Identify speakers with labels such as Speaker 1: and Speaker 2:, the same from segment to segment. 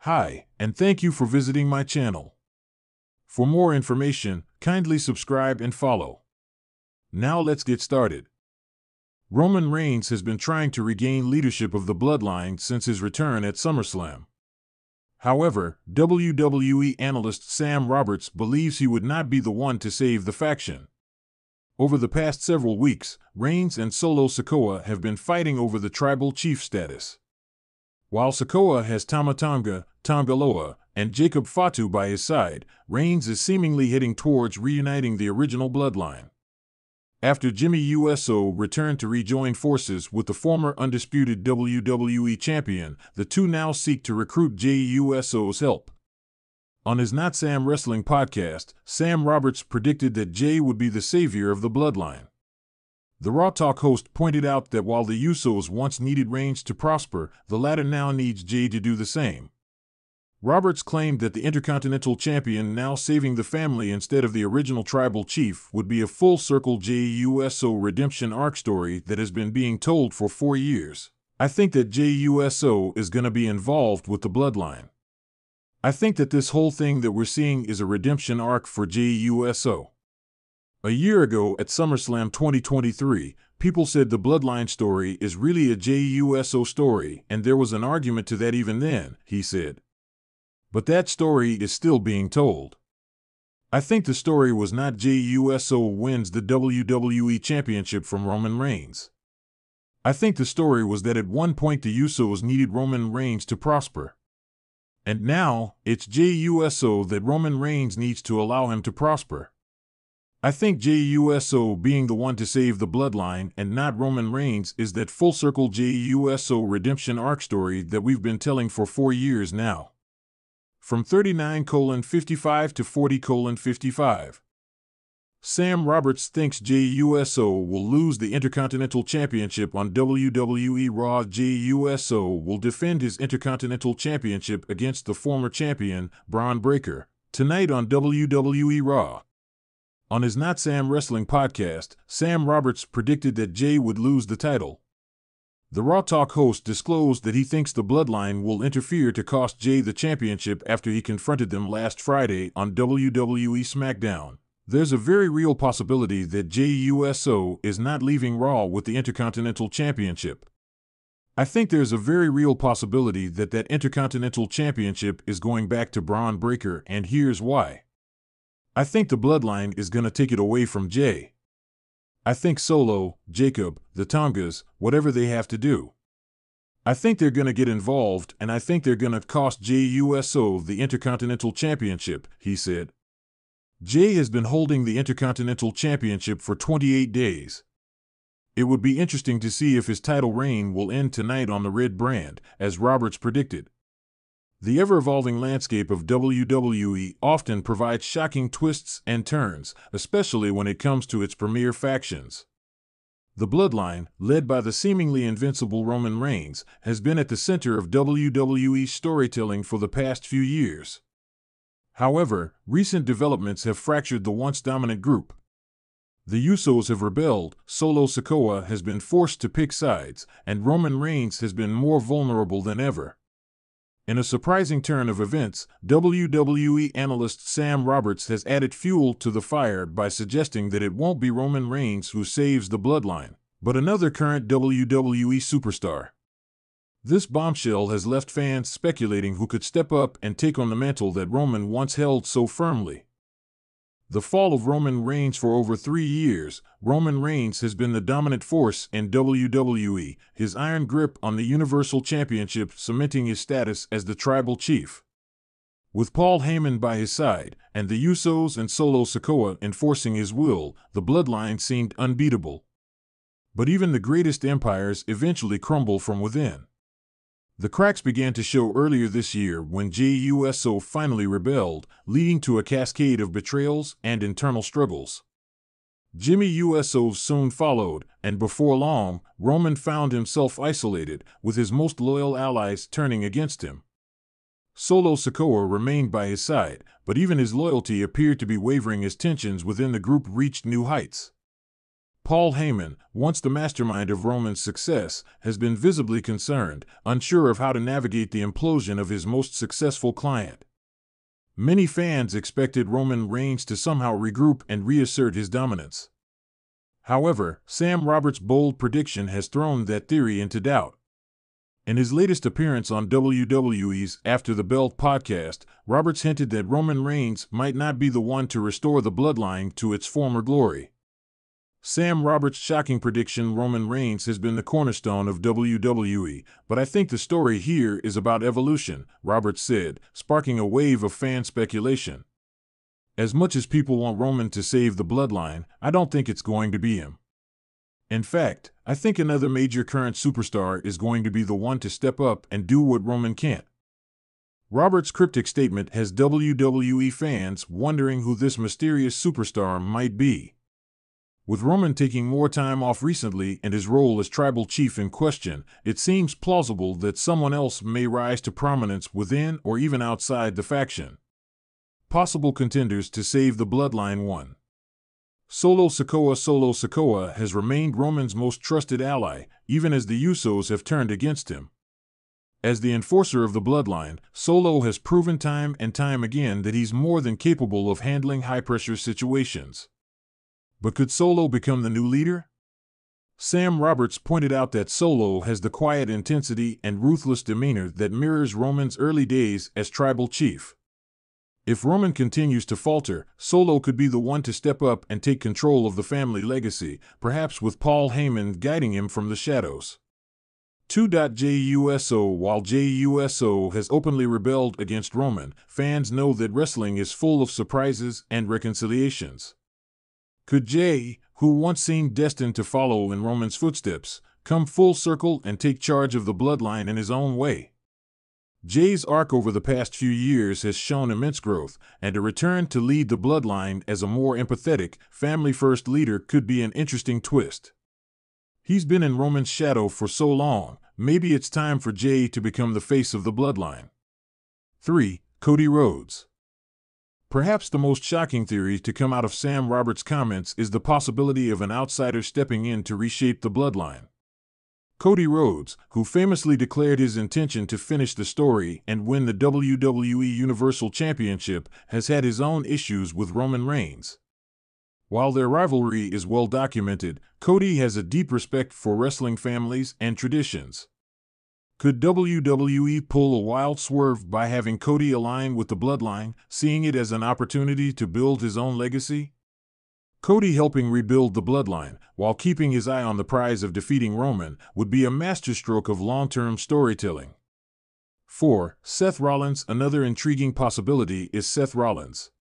Speaker 1: Hi, and thank you for visiting my channel. For more information, kindly subscribe and follow. Now let's get started. Roman Reigns has been trying to regain leadership of the Bloodline since his return at SummerSlam. However, WWE analyst Sam Roberts believes he would not be the one to save the faction. Over the past several weeks, Reigns and Solo Sikoa have been fighting over the tribal chief status. While Sikoa has Tama Tonga, Tonga Loa, and Jacob Fatu by his side, Reigns is seemingly heading towards reuniting the original Bloodline. After Jimmy Uso returned to rejoin forces with the former undisputed WWE champion, the two now seek to recruit Jey Uso's help. On his Not Sam Wrestling podcast, Sam Roberts predicted that Jey would be the savior of the Bloodline. The Raw Talk host pointed out that while the Usos once needed Reigns to prosper, the latter now needs Jey to do the same. Roberts claimed that the Intercontinental Champion now saving the family instead of the original tribal chief would be a full-circle Jey Uso redemption arc story that has been being told for 4 years. I think that Jey Uso is going to be involved with the Bloodline. I think that this whole thing that we're seeing is a redemption arc for Jey Uso. A year ago at SummerSlam 2023, people said the Bloodline story is really a Jey Uso story, and there was an argument to that even then, he said. But that story is still being told. I think the story was not Jey Uso wins the WWE Championship from Roman Reigns. I think the story was that at one point the Usos needed Roman Reigns to prosper. And now, it's Jey Uso that Roman Reigns needs to allow him to prosper. I think Jey Uso being the one to save the Bloodline and not Roman Reigns is that full-circle Jey Uso redemption arc story that we've been telling for 4 years now. From 39:55 to 40:55. Sam Roberts thinks Jey Uso will lose the Intercontinental Championship on WWE Raw. Jey Uso will defend his Intercontinental Championship against the former champion, Braun Breaker, tonight on WWE Raw. On his Not Sam Wrestling podcast, Sam Roberts predicted that Jey would lose the title. The Raw Talk host disclosed that he thinks the Bloodline will interfere to cost Jey the championship after he confronted them last Friday on WWE SmackDown. There's a very real possibility that Jey Uso is not leaving Raw with the Intercontinental Championship. I think there's a very real possibility that that Intercontinental Championship is going back to Braun Breaker, and here's why. I think the Bloodline is going to take it away from Jey. I think Solo, Jacob, the Tongas, whatever they have to do. I think they're going to get involved, and I think they're going to cost Jey Uso the Intercontinental Championship, he said. Jey has been holding the Intercontinental Championship for 28 days. It would be interesting to see if his title reign will end tonight on the red brand, as Roberts predicted. The ever-evolving landscape of WWE often provides shocking twists and turns, especially when it comes to its premier factions. The Bloodline, led by the seemingly invincible Roman Reigns, has been at the center of WWE storytelling for the past few years. However, recent developments have fractured the once dominant group. The Usos have rebelled, Solo Sikoa has been forced to pick sides, and Roman Reigns has been more vulnerable than ever. In a surprising turn of events, WWE analyst Sam Roberts has added fuel to the fire by suggesting that it won't be Roman Reigns who saves the Bloodline, but another current WWE superstar. This bombshell has left fans speculating who could step up and take on the mantle that Roman once held so firmly. The fall of Roman Reigns. For over 3 years, Roman Reigns has been the dominant force in WWE, his iron grip on the Universal Championship cementing his status as the tribal chief. With Paul Heyman by his side, and the Usos and Solo Sikoa enforcing his will, the Bloodline seemed unbeatable. But even the greatest empires eventually crumble from within. The cracks began to show earlier this year when Jey Uso finally rebelled, leading to a cascade of betrayals and internal struggles. Jimmy Uso soon followed, and before long, Roman found himself isolated, with his most loyal allies turning against him. Solo Sikoa remained by his side, but even his loyalty appeared to be wavering as tensions within the group reached new heights. Paul Heyman, once the mastermind of Roman's success, has been visibly concerned, unsure of how to navigate the implosion of his most successful client. Many fans expected Roman Reigns to somehow regroup and reassert his dominance. However, Sam Roberts' bold prediction has thrown that theory into doubt. In his latest appearance on WWE's After the Belt podcast, Roberts hinted that Roman Reigns might not be the one to restore the bloodline to its former glory. Sam Roberts' shocking prediction: Roman Reigns has been the cornerstone of WWE, but I think the story here is about evolution, Roberts said, sparking a wave of fan speculation. As much as people want Roman to save the bloodline, I don't think it's going to be him. In fact, I think another major current superstar is going to be the one to step up and do what Roman can't. Roberts' cryptic statement has WWE fans wondering who this mysterious superstar might be. With Roman taking more time off recently and his role as tribal chief in question, it seems plausible that someone else may rise to prominence within or even outside the faction. Possible contenders to save the bloodline: 1. Solo Sikoa. Solo Sikoa has remained Roman's most trusted ally, even as the Usos have turned against him. As the enforcer of the bloodline, Solo has proven time and time again that he's more than capable of handling high-pressure situations. But could Solo become the new leader? Sam Roberts pointed out that Solo has the quiet intensity and ruthless demeanor that mirrors Roman's early days as tribal chief. If Roman continues to falter, Solo could be the one to step up and take control of the family legacy, perhaps with Paul Heyman guiding him from the shadows. 2. JUSO. While JUSO has openly rebelled against Roman, fans know that wrestling is full of surprises and reconciliations. Could Jay, who once seemed destined to follow in Roman's footsteps, come full circle and take charge of the bloodline in his own way? Jay's arc over the past few years has shown immense growth, and a return to lead the bloodline as a more empathetic, family-first leader could be an interesting twist. He's been in Roman's shadow for so long, maybe it's time for Jay to become the face of the bloodline. 3. Cody Rhodes. Perhaps the most shocking theory to come out of Sam Roberts' comments is the possibility of an outsider stepping in to reshape the bloodline. Cody Rhodes, who famously declared his intention to finish the story and win the WWE Universal Championship, has had his own issues with Roman Reigns. While their rivalry is well documented, Cody has a deep respect for wrestling families and traditions. Could WWE pull a wild swerve by having Cody align with the bloodline, seeing it as an opportunity to build his own legacy? Cody helping rebuild the bloodline, while keeping his eye on the prize of defeating Roman, would be a masterstroke of long-term storytelling. 4. Seth Rollins. Another intriguing possibility is Seth Rollins.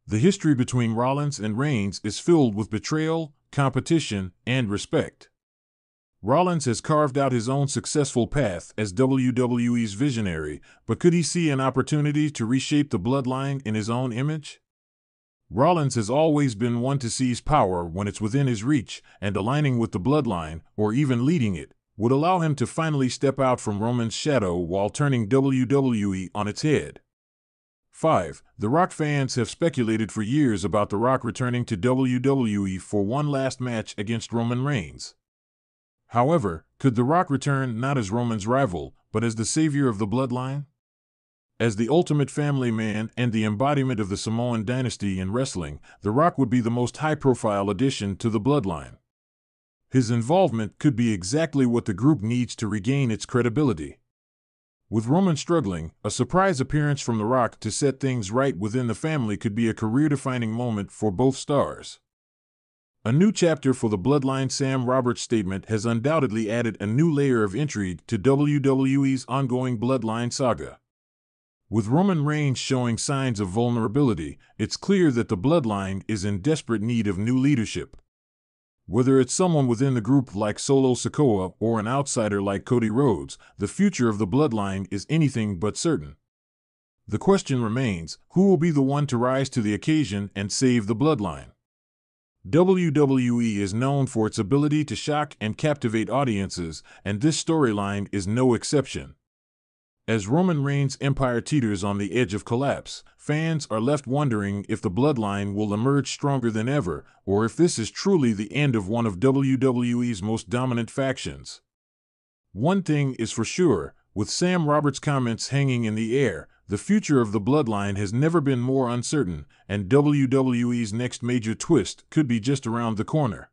Speaker 1: The history between Rollins and Reigns is filled with betrayal, competition, and respect. Rollins has carved out his own successful path as WWE's visionary, but could he see an opportunity to reshape the bloodline in his own image? Rollins has always been one to seize power when it's within his reach, and aligning with the bloodline, or even leading it, would allow him to finally step out from Roman's shadow while turning WWE on its head. 5. The Rock. Fans have speculated for years about The Rock returning to WWE for one last match against Roman Reigns. However, could The Rock return not as Roman's rival, but as the savior of the bloodline? As the ultimate family man and the embodiment of the Samoan dynasty in wrestling, The Rock would be the most high-profile addition to the bloodline. His involvement could be exactly what the group needs to regain its credibility. With Roman struggling, a surprise appearance from The Rock to set things right within the family could be a career-defining moment for both stars. A new chapter for the bloodline. Sam Roberts' statement has undoubtedly added a new layer of intrigue to WWE's ongoing bloodline saga. With Roman Reigns showing signs of vulnerability, it's clear that the bloodline is in desperate need of new leadership. Whether it's someone within the group like Solo Sikoa or an outsider like Cody Rhodes, the future of the bloodline is anything but certain. The question remains, who will be the one to rise to the occasion and save the bloodline? WWE is known for its ability to shock and captivate audiences, and this storyline is no exception. As Roman Reigns' empire teeters on the edge of collapse, fans are left wondering if the bloodline will emerge stronger than ever, or if this is truly the end of one of WWE's most dominant factions. One thing is for sure, with Sam Roberts' comments hanging in the air, the future of the bloodline has never been more uncertain, and WWE's next major twist could be just around the corner.